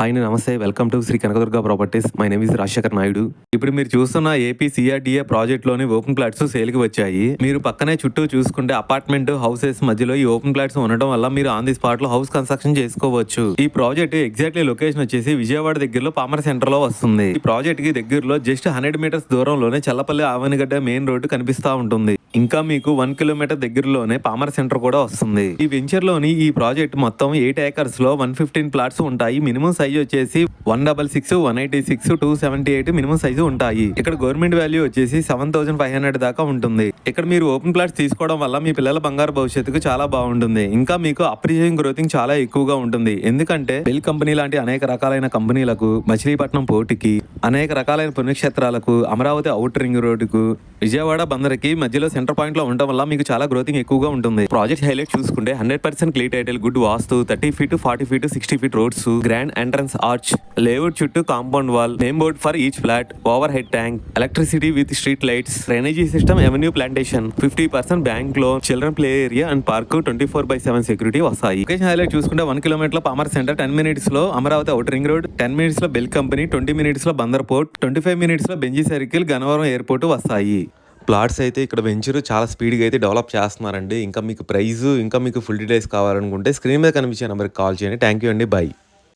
Hi నమస్తే welcome to Shri Kanakadurga properties. My name is Rajasekhar Naidu. ఇప్పుడు మీరు చూస్తున్న ఏపీ సిఆర్డీఏ ప్రాజెక్ట్ లోని ఓపెన్ ప్లాట్స్ సేల్కి వచ్చాయి. మీరు పక్కనే చుట్టూ చూసుకుంటే అపార్ట్మెంట్ హౌసెస్ మధ్యలో ఈ ఓపెన్ ప్లాట్స్ ఉండడం వల్ల మీరు ఆన్ ది స్పాట్ లో హౌస్ కన్స్ట్రక్షన్ చేసుకోవచ్చు. ఈ ప్రాజెక్ట్ ఎగ్జాక్ట్లీ లొకేషన్ వచ్చేసి విజయవాడ దగ్గరలో పామర్ సెంటర్ లో వస్తుంది. ఈ ప్రాజెక్ట్ కి దగ్గరలో జస్ట్ 100 మీటర్స్ దూరంలోనే చల్లపల్లి ఆవనిగడ్డ మెయిన్ రోడ్డు కనిపిస్తా ఉంటుంది. ఇంకా మీకు 1 కిలోమీటర్ దగ్గరలోనే పామర్ సెంటర్ కూడా వస్తుంది. ఈ వెంచర్ లోని ఈ ప్రాజెక్ట్ మొత్తం 8 ఏకర్స్ లో 115 ప్లాట్స్ ఉంటాయి. మినిమం సైజ్ వచ్చేసి 166, 186, 278 మినిమం సైజు ఉంటాయి. ఇక్కడ గవర్నమెంట్ వాల్యూ వచ్చేసి 7,500 దాకా ఉంటుంది. ఇక్కడ మీరు ఓపెన్ ప్లాట్స్ తీసుకోవడం వల్ల మీ పిల్లల బంగారు భవిష్యత్తుకు చాలా బాగుంటుంది. ఇంకా మీకు అప్రిషియేషన్ గ్రోతింగ్ చాలా ఎక్కువగా ఉంటుంది. ఎందుకంటే బెల్ కంపెనీ లాంటి అనేక రకాలైన కంపెనీలకు, మచిలీపట్నం పోర్టుకి, అనేక రకాలైన పుణ్యక్షేత్రాలకు, అమరావతి అవుట్ రింగ్ రోడ్డుకు, విజయవాడ బందర్కి మధ్యలో సెంటర్ పాయింట్ లో ఉండడం వల్ల మీకు చాలా గ్రోతింగ్ ఎక్కువగా ఉంటుంది. ప్రాజెక్ట్ హైలైట్ చూసుకుంటే 100% clear title, good vastu, 30 feet, 40 feet, 60 feet roads, grand entrance arch, layout చుట్టూ compound wall, name board for each flat, over head tank, electricity with street lights, drainage system, avenue plantation, 50% bank loan, children play area and park, 24/7 security వస్తాయి. Location highlight చూసుకుంటే 1 kilometre లో పామర్ centre, 10 minutes లో Amaravati out ring road, 10 minutes లో BEL company, 20 minutes లో Bandar port, 25 minutes లో Benji circle, Gannavaram airport వస్తాయి. Plots అయితే ఇక్కడ వెంచర్ చాలా స్పీడ్గా అయితే డెవలప్ చేస్తున్నారండి. ఇంకా మీకు ప్రైస్, ఇంకా మీకు ఫుల్ డీటెయిల్స్ కావాలనుకుంటే స్క్రీన్ మీద కనిపించే నెంబర్కి కాల్ చేయండి. థ్యాంక్ యూ అండి, బై.